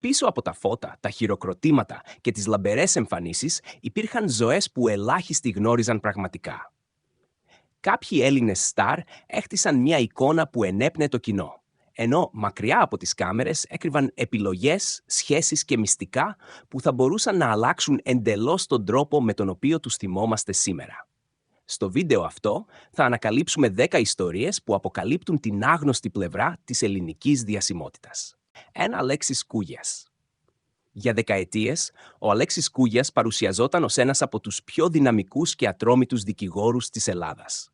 Πίσω από τα φώτα, τα χειροκροτήματα και τις λαμπερές εμφανίσεις υπήρχαν ζωές που ελάχιστοι γνώριζαν πραγματικά. Κάποιοι Έλληνες στάρ έχτισαν μια εικόνα που ενέπνεε το κοινό, ενώ μακριά από τις κάμερες έκρυβαν επιλογές, σχέσεις και μυστικά που θα μπορούσαν να αλλάξουν εντελώς τον τρόπο με τον οποίο τους θυμόμαστε σήμερα. Στο βίντεο αυτό θα ανακαλύψουμε 10 ιστορίες που αποκαλύπτουν την άγνωστη πλευρά της ελληνικής διασημότητας. 1. Αλέξης Κούγιας. Για δεκαετίες, ο Αλέξης Κούγιας παρουσιαζόταν ως ένας από τους πιο δυναμικούς και ατρόμητους δικηγόρους της Ελλάδας.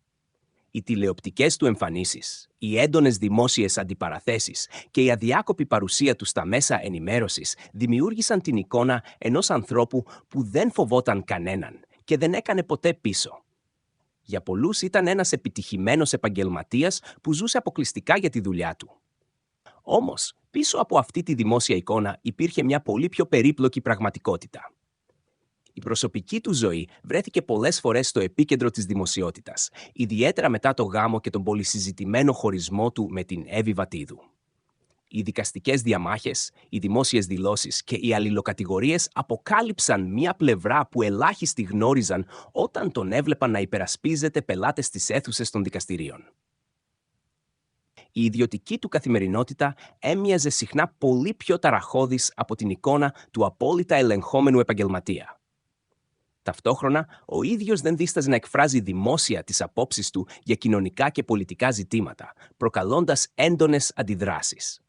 Οι τηλεοπτικές του εμφανίσεις, οι έντονες δημόσιες αντιπαραθέσεις και η αδιάκοπη παρουσία του στα μέσα ενημέρωσης δημιούργησαν την εικόνα ενός ανθρώπου που δεν φοβόταν κανέναν και δεν έκανε ποτέ πίσω. Για πολλούς ήταν ένας επιτυχημένος επαγγελματίας που ζούσε αποκλειστικά για τη δουλειά του. Όμως, πίσω από αυτή τη δημόσια εικόνα υπήρχε μια πολύ πιο περίπλοκη πραγματικότητα. Η προσωπική του ζωή βρέθηκε πολλές φορές στο επίκεντρο της δημοσιότητας, ιδιαίτερα μετά το γάμο και τον πολυσυζητημένο χωρισμό του με την Εύη Βατίδου. Οι δικαστικές διαμάχες, οι δημόσιες δηλώσεις και οι αλληλοκατηγορίες αποκάλυψαν μια πλευρά που ελάχιστοι γνώριζαν όταν τον έβλεπαν να υπερασπίζεται πελάτες στις αίθουσες των δικαστηρίων. Η ιδιωτική του καθημερινότητα έμοιαζε συχνά πολύ πιο ταραχώδης από την εικόνα του απόλυτα ελεγχόμενου επαγγελματία. Ταυτόχρονα, ο ίδιος δεν δίσταζε να εκφράζει δημόσια τις απόψεις του για κοινωνικά και πολιτικά ζητήματα, προκαλώντας έντονες αντιδράσεις.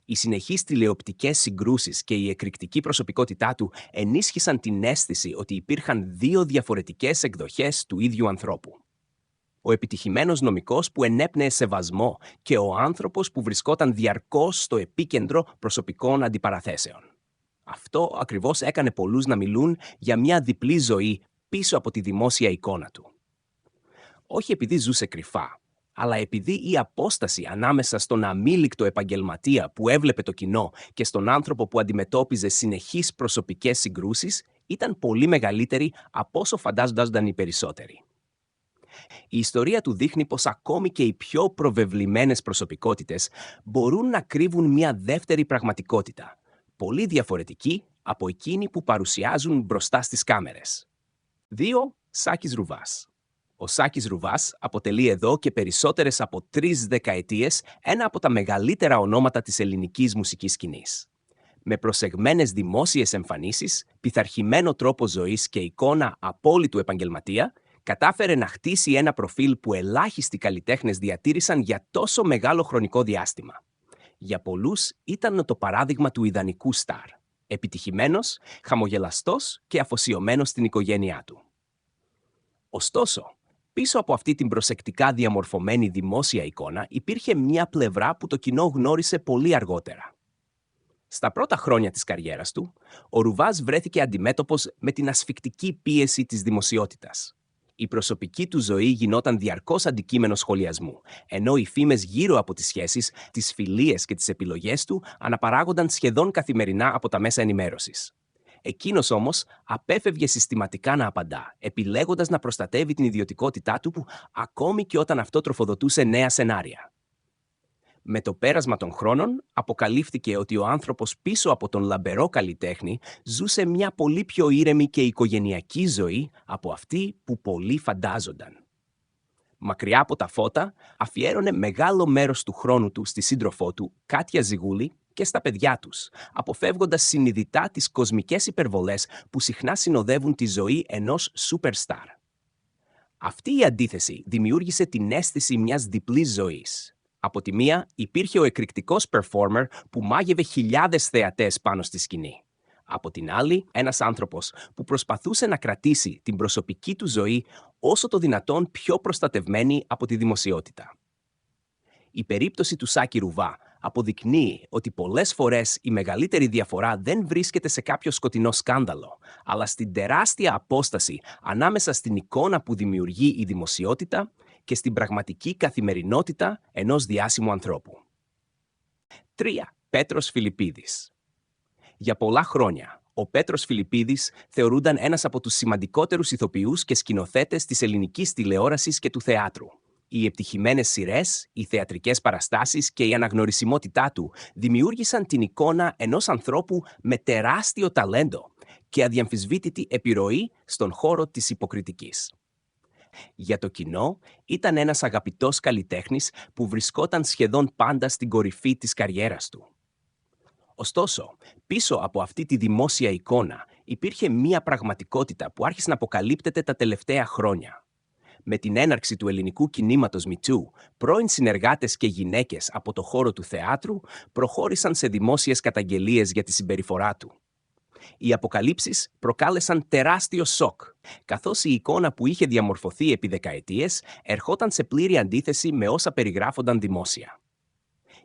Οι συνεχείς τηλεοπτικές συγκρούσεις και η εκρηκτική προσωπικότητά του ενίσχυσαν την αίσθηση ότι υπήρχαν δύο διαφορετικές εκδοχές του ίδιου ανθρώπου. Ο επιτυχημένος νομικός που ενέπνεε σεβασμό και ο άνθρωπος που βρισκόταν διαρκώς στο επίκεντρο προσωπικών αντιπαραθέσεων. Αυτό ακριβώς έκανε πολλούς να μιλούν για μια διπλή ζωή πίσω από τη δημόσια εικόνα του. Όχι επειδή ζούσε κρυφά, αλλά επειδή η απόσταση ανάμεσα στον αμήλικτο επαγγελματία που έβλεπε το κοινό και στον άνθρωπο που αντιμετώπιζε συνεχείς προσωπικές συγκρούσεις ήταν πολύ μεγαλύτερη από όσο φαντάζονταν οι περισσότεροι. Η ιστορία του δείχνει πως ακόμη και οι πιο προβεβλημένες προσωπικότητες μπορούν να κρύβουν μια δεύτερη πραγματικότητα, πολύ διαφορετική από εκείνη που παρουσιάζουν μπροστά στις κάμερες. 2. Σάκης Ρουβάς. Ο Σάκης Ρουβάς αποτελεί εδώ και περισσότερες από 3 δεκαετίες ένα από τα μεγαλύτερα ονόματα της ελληνικής μουσικής σκηνής. Με προσεγμένες δημόσιες εμφανίσεις, πειθαρχημένο τρόπο ζωής και εικόνα απόλυτου επαγγελματία, κατάφερε να χτίσει ένα προφίλ που ελάχιστοι καλλιτέχνες διατήρησαν για τόσο μεγάλο χρονικό διάστημα. Για πολλούς ήταν το παράδειγμα του ιδανικού στάρ. Επιτυχημένος, χαμογελαστός και αφοσιωμένος στην οικογένειά του. Ωστόσο, πίσω από αυτή την προσεκτικά διαμορφωμένη δημόσια εικόνα υπήρχε μια πλευρά που το κοινό γνώρισε πολύ αργότερα. Στα πρώτα χρόνια της καριέρας του, ο Ρουβάς βρέθηκε αντιμέτωπος με την ασφικτική πίεση της δημοσιότητας. Η προσωπική του ζωή γινόταν διαρκώς αντικείμενο σχολιασμού, ενώ οι φήμες γύρω από τις σχέσεις, τις φιλίες και τις επιλογές του αναπαράγονταν σχεδόν καθημερινά από τα μέσα ενημέρωσης. Εκείνος όμως απέφευγε συστηματικά να απαντά, επιλέγοντας να προστατεύει την ιδιωτικότητά του ακόμη και όταν αυτό τροφοδοτούσε νέα σενάρια. Με το πέρασμα των χρόνων, αποκαλύφθηκε ότι ο άνθρωπος πίσω από τον λαμπερό καλλιτέχνη ζούσε μια πολύ πιο ήρεμη και οικογενειακή ζωή από αυτή που πολλοί φαντάζονταν. Μακριά από τα φώτα, αφιέρωνε μεγάλο μέρος του χρόνου του στη σύντροφό του, Κάτια Ζιγούλη, και στα παιδιά τους, αποφεύγοντας συνειδητά τις κοσμικές υπερβολές που συχνά συνοδεύουν τη ζωή ενός superstar. Αυτή η αντίθεση δημιούργησε την αίσθηση μιας διπλής ζωής. Από τη μία υπήρχε ο εκρηκτικός performer που μάγευε χιλιάδες θεατές πάνω στη σκηνή. Από την άλλη, ένας άνθρωπος που προσπαθούσε να κρατήσει την προσωπική του ζωή όσο το δυνατόν πιο προστατευμένη από τη δημοσιότητα. Η περίπτωση του Σάκη Ρουβά αποδεικνύει ότι πολλές φορές η μεγαλύτερη διαφορά δεν βρίσκεται σε κάποιο σκοτεινό σκάνδαλο, αλλά στην τεράστια απόσταση ανάμεσα στην εικόνα που δημιουργεί η δημοσιότητα και στην πραγματική καθημερινότητα ενός διάσημου ανθρώπου. 3. Πέτρος Φιλιππίδης. Για πολλά χρόνια, ο Πέτρος Φιλιππίδης θεωρούνταν ένας από τους σημαντικότερους ηθοποιούς και σκηνοθέτες της ελληνικής τηλεόρασης και του θεάτρου. Οι επιτυχημένες σειρές, οι θεατρικές παραστάσεις και η αναγνωρισιμότητά του δημιούργησαν την εικόνα ενός ανθρώπου με τεράστιο ταλέντο και αδιαμφισβήτητη επιρροή στον χώρο της υποκριτικής. Για το κοινό, ήταν ένας αγαπητός καλλιτέχνης που βρισκόταν σχεδόν πάντα στην κορυφή της καριέρας του. Ωστόσο, πίσω από αυτή τη δημόσια εικόνα υπήρχε μία πραγματικότητα που άρχισε να αποκαλύπτεται τα τελευταία χρόνια. Με την έναρξη του ελληνικού κινήματος MeToo, πρώην συνεργάτες και γυναίκες από το χώρο του θεάτρου προχώρησαν σε δημόσιες καταγγελίες για τη συμπεριφορά του. Οι αποκαλύψεις προκάλεσαν τεράστιο σοκ, καθώς η εικόνα που είχε διαμορφωθεί επί δεκαετίες ερχόταν σε πλήρη αντίθεση με όσα περιγράφονταν δημόσια.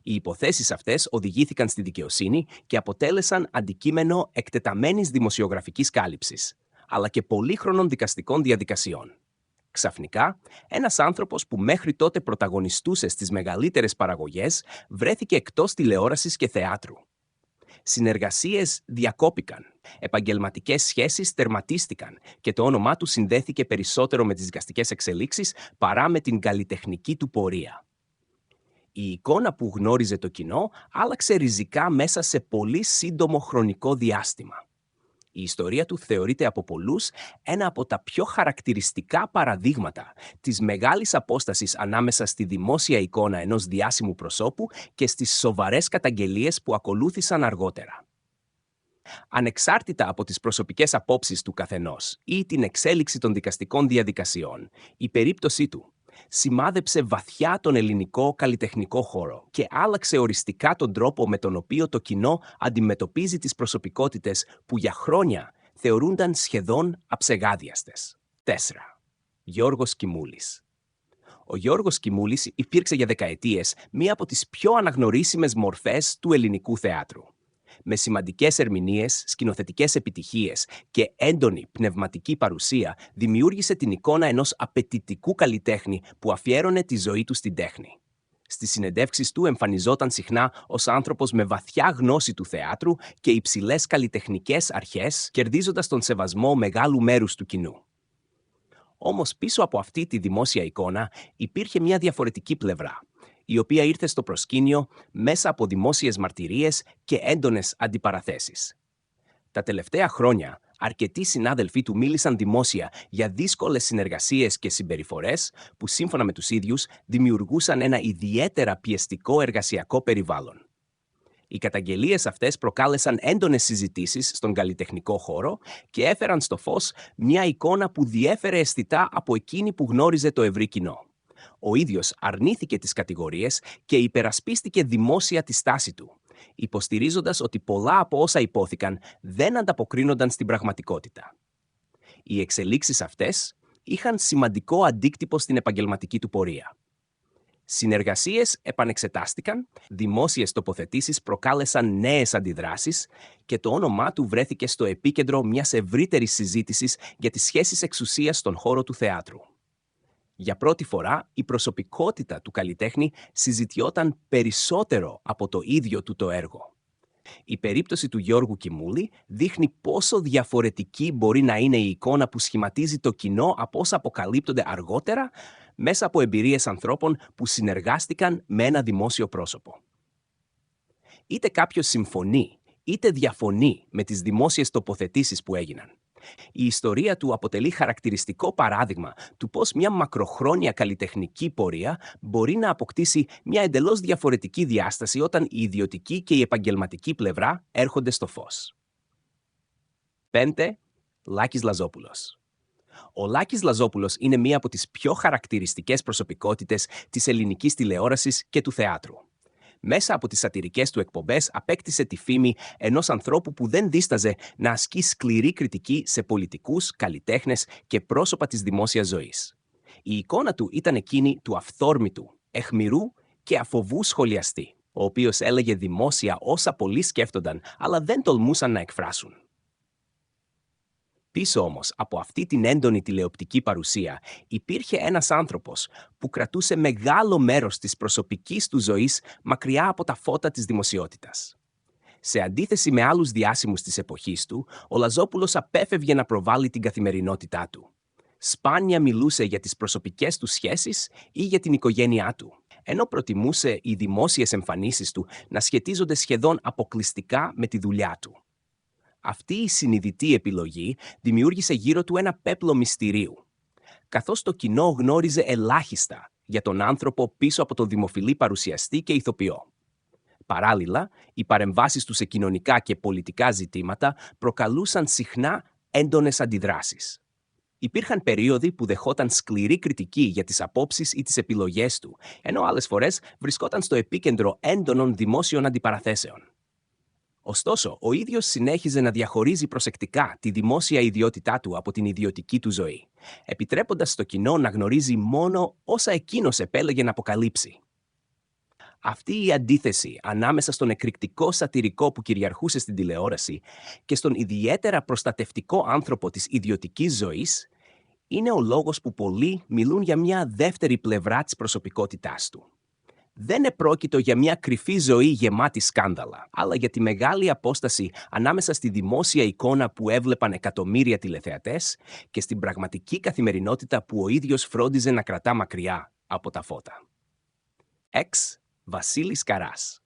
Οι υποθέσεις αυτές οδηγήθηκαν στη δικαιοσύνη και αποτέλεσαν αντικείμενο εκτεταμένης δημοσιογραφικής κάλυψης, αλλά και πολύχρονων δικαστικών διαδικασιών. Ξαφνικά, ένας άνθρωπος που μέχρι τότε πρωταγωνιστούσε στις μεγαλύτερες παραγωγές βρέθηκε εκτός τηλεόρασης και θεάτρου. Συνεργασίες διακόπηκαν, επαγγελματικές σχέσεις τερματίστηκαν και το όνομά του συνδέθηκε περισσότερο με τις δικαστικές εξελίξεις παρά με την καλλιτεχνική του πορεία. Η εικόνα που γνώριζε το κοινό άλλαξε ριζικά μέσα σε πολύ σύντομο χρονικό διάστημα. Η ιστορία του θεωρείται από πολλούς ένα από τα πιο χαρακτηριστικά παραδείγματα της μεγάλης απόστασης ανάμεσα στη δημόσια εικόνα ενός διάσημου προσώπου και στις σοβαρές καταγγελίες που ακολούθησαν αργότερα. Ανεξάρτητα από τις προσωπικές απόψεις του καθενός ή την εξέλιξη των δικαστικών διαδικασιών, η περίπτωσή του σημάδεψε βαθιά τον ελληνικό καλλιτεχνικό χώρο και άλλαξε οριστικά τον τρόπο με τον οποίο το κοινό αντιμετωπίζει τις προσωπικότητες που για χρόνια θεωρούνταν σχεδόν αψεγάδιαστες. 4. Γιώργος Κιμούλης. Ο Γιώργος Κιμούλης υπήρξε για δεκαετίες μία από τις πιο αναγνωρίσιμες μορφές του ελληνικού θεάτρου. Με σημαντικές ερμηνείες, σκηνοθετικές επιτυχίες και έντονη πνευματική παρουσία, δημιούργησε την εικόνα ενός απαιτητικού καλλιτέχνη που αφιέρωνε τη ζωή του στην τέχνη. Στις συνεντεύξεις του εμφανιζόταν συχνά ως άνθρωπος με βαθιά γνώση του θεάτρου και υψηλές καλλιτεχνικές αρχές, κερδίζοντας τον σεβασμό μεγάλου μέρους του κοινού. Όμως πίσω από αυτή τη δημόσια εικόνα υπήρχε μια διαφορετική πλευρά, η οποία ήρθε στο προσκήνιο μέσα από δημόσιες μαρτυρίες και έντονες αντιπαραθέσεις. Τα τελευταία χρόνια, αρκετοί συνάδελφοί του μίλησαν δημόσια για δύσκολες συνεργασίες και συμπεριφορές που, σύμφωνα με τους ίδιους, δημιουργούσαν ένα ιδιαίτερα πιεστικό εργασιακό περιβάλλον. Οι καταγγελίες αυτές προκάλεσαν έντονες συζητήσεις στον καλλιτεχνικό χώρο και έφεραν στο φως μια εικόνα που διέφερε αισθητά από εκείνη που γνώριζε το ευρύ κοινό. Ο ίδιος αρνήθηκε τις κατηγορίες και υπερασπίστηκε δημόσια τη στάση του, υποστηρίζοντας ότι πολλά από όσα υπόθηκαν δεν ανταποκρίνονταν στην πραγματικότητα. Οι εξελίξεις αυτές είχαν σημαντικό αντίκτυπο στην επαγγελματική του πορεία. Συνεργασίες επανεξετάστηκαν, δημόσιες τοποθετήσεις προκάλεσαν νέες αντιδράσεις και το όνομά του βρέθηκε στο επίκεντρο μιας ευρύτερης συζήτησης για τις σχέσεις εξουσίας στον χώρο του θεάτρου. Για πρώτη φορά, η προσωπικότητα του καλλιτέχνη συζητιόταν περισσότερο από το ίδιο του το έργο. Η περίπτωση του Γιώργου Κιμούλη δείχνει πόσο διαφορετική μπορεί να είναι η εικόνα που σχηματίζει το κοινό από όσα αποκαλύπτονται αργότερα μέσα από εμπειρίες ανθρώπων που συνεργάστηκαν με ένα δημόσιο πρόσωπο. Είτε κάποιος συμφωνεί, είτε διαφωνεί με τις δημόσιες τοποθετήσεις που έγιναν. Η ιστορία του αποτελεί χαρακτηριστικό παράδειγμα του πώς μια μακροχρόνια καλλιτεχνική πορεία μπορεί να αποκτήσει μια εντελώς διαφορετική διάσταση όταν η ιδιωτική και η επαγγελματική πλευρά έρχονται στο φως. 5. Λάκης Λαζόπουλος. Ο Λάκης Λαζόπουλος είναι μία από τις πιο χαρακτηριστικές προσωπικότητες της ελληνικής τηλεόρασης και του θεάτρου. Μέσα από τις σατιρικές του εκπομπές απέκτησε τη φήμη ενός ανθρώπου που δεν δίσταζε να ασκεί σκληρή κριτική σε πολιτικούς, καλλιτέχνες και πρόσωπα της δημόσιας ζωής. Η εικόνα του ήταν εκείνη του αυθόρμητου, αιχμηρού και αφοβού σχολιαστή, ο οποίος έλεγε δημόσια όσα πολλοί σκέφτονταν, αλλά δεν τολμούσαν να εκφράσουν. Πίσω όμως από αυτή την έντονη τηλεοπτική παρουσία υπήρχε ένας άνθρωπος που κρατούσε μεγάλο μέρος της προσωπικής του ζωής μακριά από τα φώτα της δημοσιότητας. Σε αντίθεση με άλλους διάσημους της εποχής του, ο Λαζόπουλος απέφευγε να προβάλλει την καθημερινότητά του. Σπάνια μιλούσε για τις προσωπικές του σχέσεις ή για την οικογένειά του, ενώ προτιμούσε οι δημόσιες εμφανίσεις του να σχετίζονται σχεδόν αποκλειστικά με τη δουλειά του. Αυτή η συνειδητή επιλογή δημιούργησε γύρω του ένα πέπλο μυστηρίου, καθώς το κοινό γνώριζε ελάχιστα για τον άνθρωπο πίσω από τον δημοφιλή παρουσιαστή και ηθοποιό. Παράλληλα, οι παρεμβάσεις του σε κοινωνικά και πολιτικά ζητήματα προκαλούσαν συχνά έντονες αντιδράσεις. Υπήρχαν περίοδοι που δεχόταν σκληρή κριτική για τις απόψεις ή τις επιλογές του, ενώ άλλες φορές βρισκόταν στο επίκεντρο έντονων δημόσιων αντιπαραθέσεων. Ωστόσο, ο ίδιος συνέχιζε να διαχωρίζει προσεκτικά τη δημόσια ιδιότητά του από την ιδιωτική του ζωή, επιτρέποντας στο κοινό να γνωρίζει μόνο όσα εκείνος επέλεγε να αποκαλύψει. Αυτή η αντίθεση ανάμεσα στον εκρηκτικό σατιρικό που κυριαρχούσε στην τηλεόραση και στον ιδιαίτερα προστατευτικό άνθρωπο της ιδιωτικής ζωής είναι ο λόγος που πολλοί μιλούν για μια δεύτερη πλευρά της προσωπικότητάς του. Δεν επρόκειτο για μια κρυφή ζωή γεμάτη σκάνδαλα, αλλά για τη μεγάλη απόσταση ανάμεσα στη δημόσια εικόνα που έβλεπαν εκατομμύρια τηλεθεατές και στην πραγματική καθημερινότητα που ο ίδιος φρόντιζε να κρατά μακριά από τα φώτα. Βασίλης Καράς.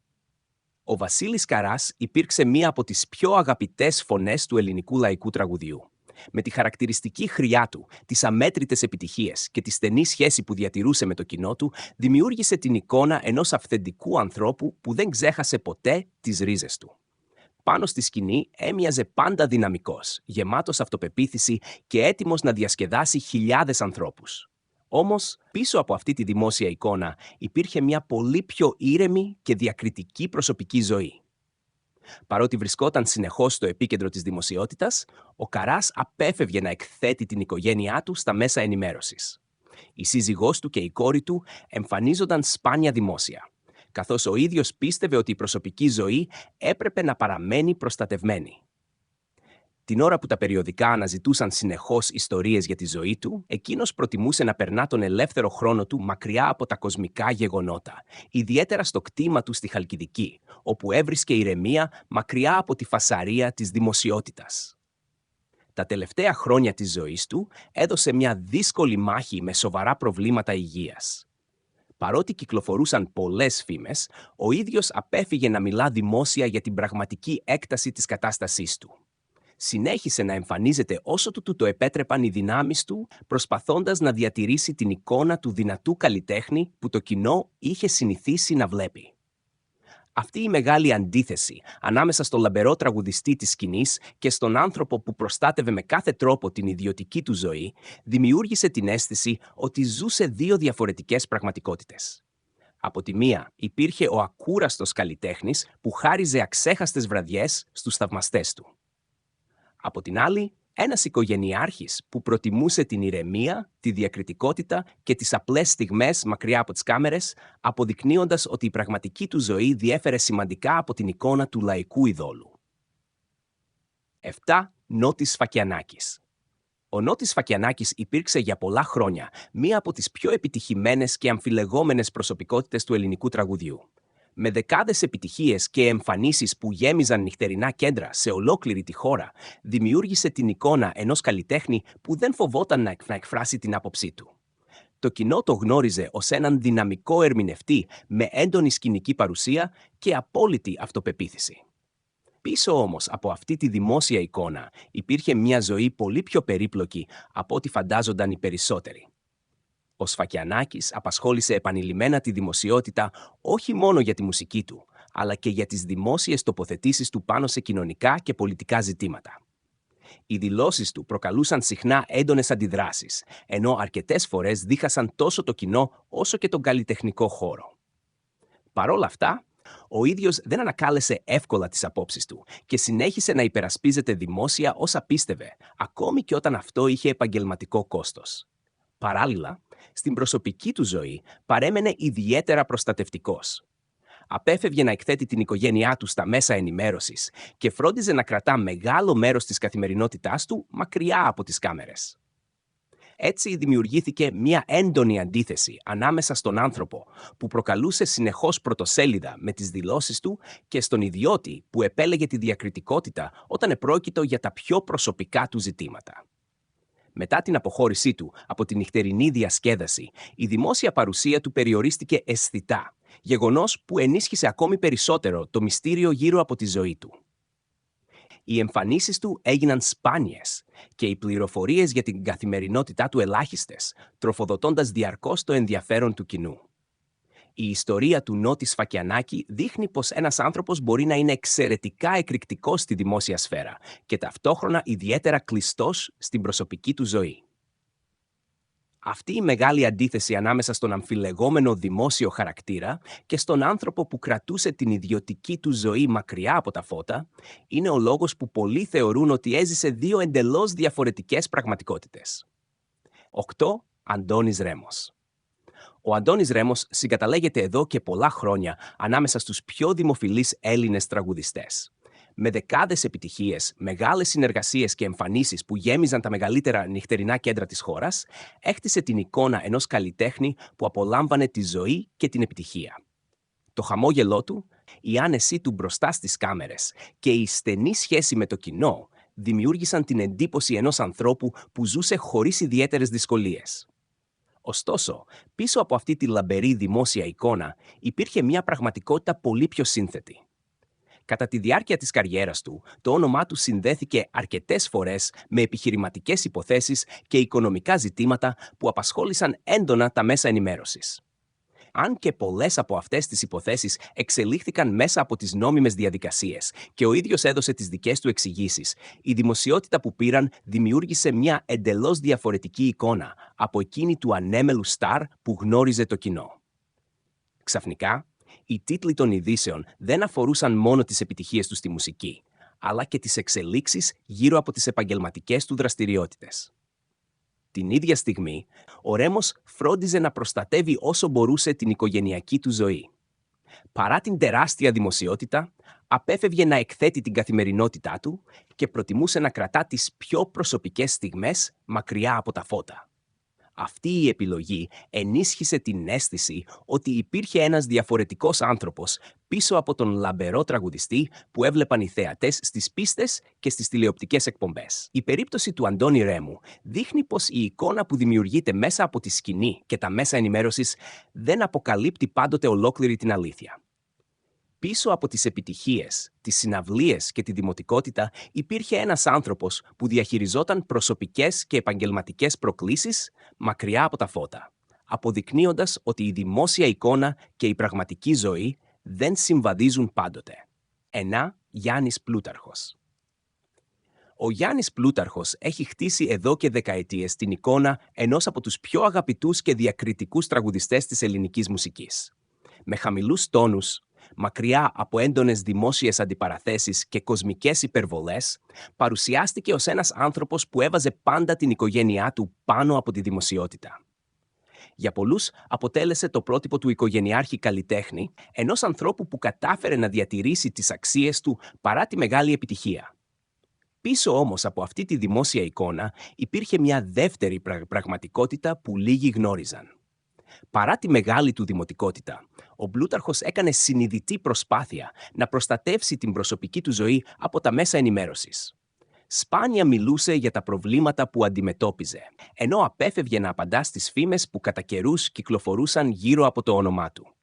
Ο Βασίλης Καράς υπήρξε μία από τις πιο αγαπητές φωνές του ελληνικού λαϊκού τραγουδιού. Με τη χαρακτηριστική χρειά του, τις αμέτρητες επιτυχίες και τη στενή σχέση που διατηρούσε με το κοινό του, δημιούργησε την εικόνα ενός αυθεντικού ανθρώπου που δεν ξέχασε ποτέ τις ρίζες του. Πάνω στη σκηνή έμοιαζε πάντα δυναμικός, γεμάτος αυτοπεποίθηση και έτοιμος να διασκεδάσει χιλιάδες ανθρώπους. Όμως, πίσω από αυτή τη δημόσια εικόνα υπήρχε μια πολύ πιο ήρεμη και διακριτική προσωπική ζωή. Παρότι βρισκόταν συνεχώς στο επίκεντρο της δημοσιότητας, ο Καράς απέφευγε να εκθέτει την οικογένειά του στα μέσα ενημέρωσης. Η σύζυγός του και η κόρη του εμφανίζονταν σπάνια δημόσια, καθώς ο ίδιος πίστευε ότι η προσωπική ζωή έπρεπε να παραμένει προστατευμένη. Την ώρα που τα περιοδικά αναζητούσαν συνεχώς ιστορίες για τη ζωή του, εκείνος προτιμούσε να περνά τον ελεύθερο χρόνο του μακριά από τα κοσμικά γεγονότα, ιδιαίτερα στο κτήμα του στη Χαλκιδική, όπου έβρισκε ηρεμία μακριά από τη φασαρία της δημοσιότητας. Τα τελευταία χρόνια της ζωής του έδωσε μια δύσκολη μάχη με σοβαρά προβλήματα υγείας. Παρότι κυκλοφορούσαν πολλές φήμες, ο ίδιος απέφυγε να μιλά δημόσια για την πραγματική έκταση της κατάστασής του. Συνέχισε να εμφανίζεται όσο του το επέτρεπαν οι δυνάμεις του, προσπαθώντας να διατηρήσει την εικόνα του δυνατού καλλιτέχνη που το κοινό είχε συνηθίσει να βλέπει. Αυτή η μεγάλη αντίθεση ανάμεσα στο λαμπερό τραγουδιστή της σκηνής και στον άνθρωπο που προστάτευε με κάθε τρόπο την ιδιωτική του ζωή, δημιούργησε την αίσθηση ότι ζούσε δύο διαφορετικές πραγματικότητες. Από τη μία υπήρχε ο ακούραστος καλλιτέχνης που χάριζε αξέχαστες βραδιές στους θαυμαστές του. Από την άλλη, ένας οικογενειάρχης που προτιμούσε την ηρεμία, τη διακριτικότητα και τις απλές στιγμές μακριά από τις κάμερες, αποδεικνύοντας ότι η πραγματική του ζωή διέφερε σημαντικά από την εικόνα του λαϊκού ειδόλου. 7. Νότης Φακιανάκης. Ο Νότης Φακιανάκης υπήρξε για πολλά χρόνια μία από τις πιο επιτυχημένες και αμφιλεγόμενες προσωπικότητες του ελληνικού τραγουδιού. Με δεκάδες επιτυχίες και εμφανίσεις που γέμιζαν νυχτερινά κέντρα σε ολόκληρη τη χώρα, δημιούργησε την εικόνα ενός καλλιτέχνη που δεν φοβόταν να εκφράσει την άποψή του. Το κοινό το γνώριζε ως έναν δυναμικό ερμηνευτή με έντονη σκηνική παρουσία και απόλυτη αυτοπεποίθηση. Πίσω όμως από αυτή τη δημόσια εικόνα υπήρχε μια ζωή πολύ πιο περίπλοκη από ό,τι φαντάζονταν οι περισσότεροι. Ο Σφακιανάκης απασχόλησε επανειλημμένα τη δημοσιότητα όχι μόνο για τη μουσική του, αλλά και για τις δημόσιες τοποθετήσεις του πάνω σε κοινωνικά και πολιτικά ζητήματα. Οι δηλώσεις του προκαλούσαν συχνά έντονες αντιδράσεις, ενώ αρκετές φορές δίχασαν τόσο το κοινό όσο και τον καλλιτεχνικό χώρο. Παρ' όλα αυτά, ο ίδιος δεν ανακάλεσε εύκολα τις απόψεις του και συνέχισε να υπερασπίζεται δημόσια όσα πίστευε, ακόμη και όταν αυτό είχε επαγγελματικό κόστος. Παράλληλα, στην προσωπική του ζωή παρέμενε ιδιαίτερα προστατευτικός. Απέφευγε να εκθέτει την οικογένειά του στα μέσα ενημέρωσης και φρόντιζε να κρατά μεγάλο μέρος της καθημερινότητάς του μακριά από τις κάμερες. Έτσι δημιουργήθηκε μια έντονη αντίθεση ανάμεσα στον άνθρωπο που προκαλούσε συνεχώς πρωτοσέλιδα με τις δηλώσεις του και στον ιδιώτη που επέλεγε τη διακριτικότητα όταν επρόκειτο για τα πιο προσωπικά του ζητήματα. Μετά την αποχώρησή του από τη νυχτερινή διασκέδαση, η δημόσια παρουσία του περιορίστηκε αισθητά, γεγονός που ενίσχυσε ακόμη περισσότερο το μυστήριο γύρω από τη ζωή του. Οι εμφανίσεις του έγιναν σπάνιες και οι πληροφορίες για την καθημερινότητά του ελάχιστες, τροφοδοτώντας διαρκώς το ενδιαφέρον του κοινού. Η ιστορία του Νότι Σφακιανάκη δείχνει πως ένας άνθρωπος μπορεί να είναι εξαιρετικά εκρηκτικός στη δημόσια σφαίρα και ταυτόχρονα ιδιαίτερα κλειστός στην προσωπική του ζωή. Αυτή η μεγάλη αντίθεση ανάμεσα στον αμφιλεγόμενο δημόσιο χαρακτήρα και στον άνθρωπο που κρατούσε την ιδιωτική του ζωή μακριά από τα φώτα, είναι ο λόγος που πολλοί θεωρούν ότι έζησε δύο εντελώς διαφορετικές πραγματικότητες. 8. Αντώνης Ρέμος. Ο Αντώνης Ρέμος συγκαταλέγεται εδώ και πολλά χρόνια ανάμεσα στους πιο δημοφιλείς Έλληνες τραγουδιστές. Με δεκάδες επιτυχίες, μεγάλες συνεργασίες και εμφανίσεις που γέμιζαν τα μεγαλύτερα νυχτερινά κέντρα της χώρας, έχτισε την εικόνα ενός καλλιτέχνη που απολάμβανε τη ζωή και την επιτυχία. Το χαμόγελό του, η άνεσή του μπροστά στις κάμερες και η στενή σχέση με το κοινό δημιούργησαν την εντύπωση ενός ανθρώπου που ζούσε χωρίς ιδιαίτερες δυσκολίες. Ωστόσο, πίσω από αυτή τη λαμπερή δημόσια εικόνα υπήρχε μια πραγματικότητα πολύ πιο σύνθετη. Κατά τη διάρκεια της καριέρας του, το όνομά του συνδέθηκε αρκετές φορές με επιχειρηματικές υποθέσεις και οικονομικά ζητήματα που απασχόλησαν έντονα τα μέσα ενημέρωσης. Αν και πολλές από αυτές τις υποθέσεις εξελίχθηκαν μέσα από τις νόμιμες διαδικασίες και ο ίδιος έδωσε τις δικές του εξηγήσεις, η δημοσιότητα που πήραν δημιούργησε μια εντελώς διαφορετική εικόνα από εκείνη του ανέμελου στάρ που γνώριζε το κοινό. Ξαφνικά, οι τίτλοι των ειδήσεων δεν αφορούσαν μόνο τις επιτυχίες του στη μουσική, αλλά και τις εξελίξεις γύρω από τις επαγγελματικές του δραστηριότητες. Την ίδια στιγμή, ο Ρέμος φρόντιζε να προστατεύει όσο μπορούσε την οικογενειακή του ζωή. Παρά την τεράστια δημοσιότητα, απέφευγε να εκθέτει την καθημερινότητά του και προτιμούσε να κρατά τις πιο προσωπικές στιγμές μακριά από τα φώτα. Αυτή η επιλογή ενίσχυσε την αίσθηση ότι υπήρχε ένας διαφορετικός άνθρωπος πίσω από τον λαμπερό τραγουδιστή που έβλεπαν οι θεατές στις πίστες και στις τηλεοπτικές εκπομπές. Η περίπτωση του Αντώνη Ρέμου δείχνει πως η εικόνα που δημιουργείται μέσα από τη σκηνή και τα μέσα ενημέρωσης δεν αποκαλύπτει πάντοτε ολόκληρη την αλήθεια. Πίσω από τις επιτυχίες, τις συναυλίες και τη δημοτικότητα υπήρχε ένας άνθρωπος που διαχειριζόταν προσωπικές και επαγγελματικές προκλήσεις μακριά από τα φώτα, αποδεικνύοντας ότι η δημόσια εικόνα και η πραγματική ζωή δεν συμβαδίζουν πάντοτε. 9. Γιάννης Πλούταρχος. Ο Γιάννης Πλούταρχος έχει χτίσει εδώ και δεκαετίες την εικόνα ενός από τους πιο αγαπητούς και διακριτικούς τραγουδιστές της ελληνικής μουσικής. Με χαμηλούς τόνους, μακριά από έντονες δημόσιες αντιπαραθέσεις και κοσμικές υπερβολές, παρουσιάστηκε ως ένας άνθρωπος που έβαζε πάντα την οικογένειά του πάνω από τη δημοσιότητα. Για πολλούς αποτέλεσε το πρότυπο του οικογενειάρχη καλλιτέχνη, ενός ανθρώπου που κατάφερε να διατηρήσει τις αξίες του παρά τη μεγάλη επιτυχία. Πίσω όμως από αυτή τη δημόσια εικόνα υπήρχε μια δεύτερη πραγματικότητα που λίγοι γνώριζαν. Παρά τη μεγάλη του δημοτικότητα, ο Πλούταρχος έκανε συνειδητή προσπάθεια να προστατεύσει την προσωπική του ζωή από τα μέσα ενημέρωσης. Σπάνια μιλούσε για τα προβλήματα που αντιμετώπιζε, ενώ απέφευγε να απαντά στις φήμες που κατά καιρούς κυκλοφορούσαν γύρω από το όνομά του.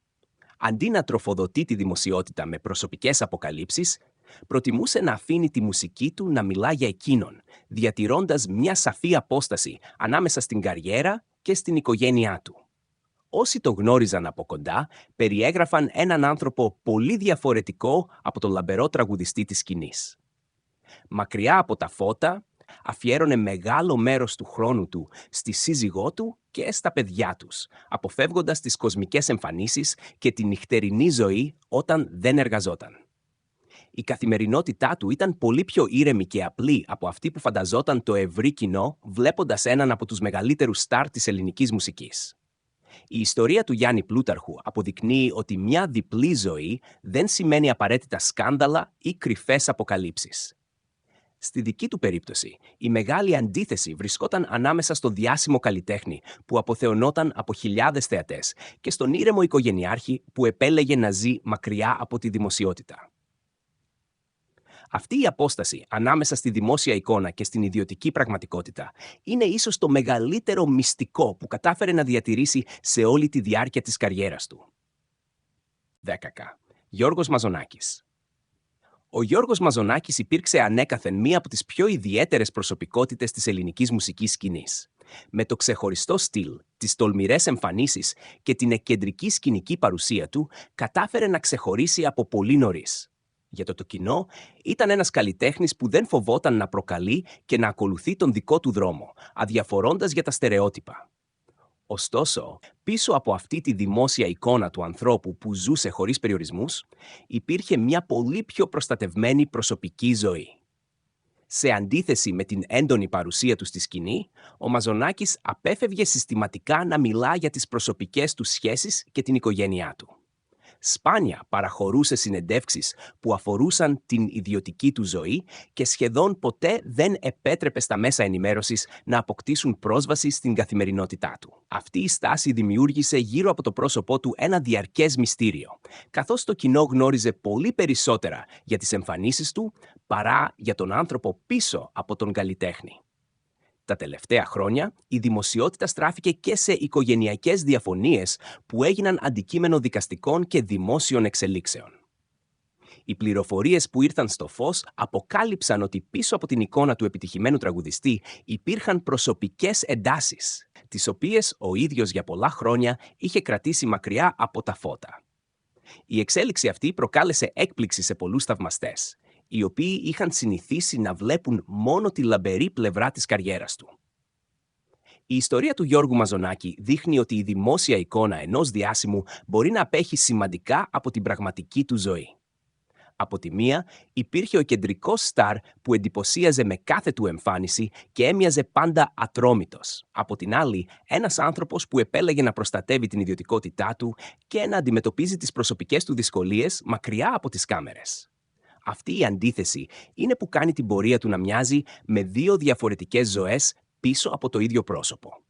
Αντί να τροφοδοτεί τη δημοσιότητα με προσωπικές αποκαλύψεις, προτιμούσε να αφήνει τη μουσική του να μιλά για εκείνον, διατηρώντας μια σαφή απόσταση ανάμεσα στην καριέρα και στην οικογένειά του. Όσοι το γνώριζαν από κοντά, περιέγραφαν έναν άνθρωπο πολύ διαφορετικό από τον λαμπερό τραγουδιστή της σκηνής. Μακριά από τα φώτα, αφιέρωνε μεγάλο μέρος του χρόνου του στη σύζυγό του και στα παιδιά τους, αποφεύγοντας τις κοσμικές εμφανίσεις και τη νυχτερινή ζωή όταν δεν εργαζόταν. Η καθημερινότητά του ήταν πολύ πιο ήρεμη και απλή από αυτή που φανταζόταν το ευρύ κοινό βλέποντας έναν από τους μεγαλύτερους στάρ της ελληνικής μουσικής. Η ιστορία του Γιάννη Πλούταρχου αποδεικνύει ότι μια διπλή ζωή δεν σημαίνει απαραίτητα σκάνδαλα ή κρυφές αποκαλύψεις. Στη δική του περίπτωση, η μεγάλη αντίθεση βρισκόταν ανάμεσα στο διάσημο καλλιτέχνη που αποθεωνόταν από χιλιάδες θεατές και στον ήρεμο οικογενειάρχη που επέλεγε να ζει μακριά από τη δημοσιότητα. Αυτή η απόσταση ανάμεσα στη δημόσια εικόνα και στην ιδιωτική πραγματικότητα είναι ίσως το μεγαλύτερο μυστικό που κατάφερε να διατηρήσει σε όλη τη διάρκεια της καριέρας του. 10. Γιώργος Μαζονάκης. Ο Γιώργος Μαζονάκης υπήρξε ανέκαθεν μία από τις πιο ιδιαίτερες προσωπικότητες της ελληνικής μουσικής σκηνής. Με το ξεχωριστό στυλ, τις τολμηρές εμφανίσεις και την εκκεντρική σκηνική παρουσία του, κατάφερε να ξεχωρίσει από πολύ νωρίς. Για το κοινό, ήταν ένας καλλιτέχνης που δεν φοβόταν να προκαλεί και να ακολουθεί τον δικό του δρόμο, αδιαφορώντας για τα στερεότυπα. Ωστόσο, πίσω από αυτή τη δημόσια εικόνα του ανθρώπου που ζούσε χωρίς περιορισμούς, υπήρχε μια πολύ πιο προστατευμένη προσωπική ζωή. Σε αντίθεση με την έντονη παρουσία του στη σκηνή, ο Μαζονάκης απέφευγε συστηματικά να μιλά για τις προσωπικές του σχέσεις και την οικογένειά του. Σπάνια παραχωρούσε συνεντεύξεις που αφορούσαν την ιδιωτική του ζωή και σχεδόν ποτέ δεν επέτρεπε στα μέσα ενημέρωσης να αποκτήσουν πρόσβαση στην καθημερινότητά του. Αυτή η στάση δημιούργησε γύρω από το πρόσωπό του ένα διαρκές μυστήριο, καθώς το κοινό γνώριζε πολύ περισσότερα για τις εμφανίσεις του παρά για τον άνθρωπο πίσω από τον καλλιτέχνη. Τα τελευταία χρόνια, η δημοσιότητα στράφηκε και σε οικογενειακές διαφωνίες που έγιναν αντικείμενο δικαστικών και δημόσιων εξελίξεων. Οι πληροφορίες που ήρθαν στο φως αποκάλυψαν ότι πίσω από την εικόνα του επιτυχημένου τραγουδιστή υπήρχαν προσωπικές εντάσεις, τις οποίες ο ίδιος για πολλά χρόνια είχε κρατήσει μακριά από τα φώτα. Η εξέλιξη αυτή προκάλεσε έκπληξη σε πολλούς θαυμαστές, οι οποίοι είχαν συνηθίσει να βλέπουν μόνο τη λαμπερή πλευρά της καριέρας του. Η ιστορία του Γιώργου Μαζονάκη δείχνει ότι η δημόσια εικόνα ενός διάσημου μπορεί να απέχει σημαντικά από την πραγματική του ζωή. Από τη μία, υπήρχε ο κεντρικός στάρ που εντυπωσίαζε με κάθε του εμφάνιση και έμοιαζε πάντα ατρόμητος. Από την άλλη, ένας άνθρωπος που επέλεγε να προστατεύει την ιδιωτικότητά του και να αντιμετωπίζει τις προσωπικές του δυσκολίες μακριά από τις κάμερες. Αυτή η αντίθεση είναι που κάνει την πορεία του να μοιάζει με δύο διαφορετικές ζωές πίσω από το ίδιο πρόσωπο.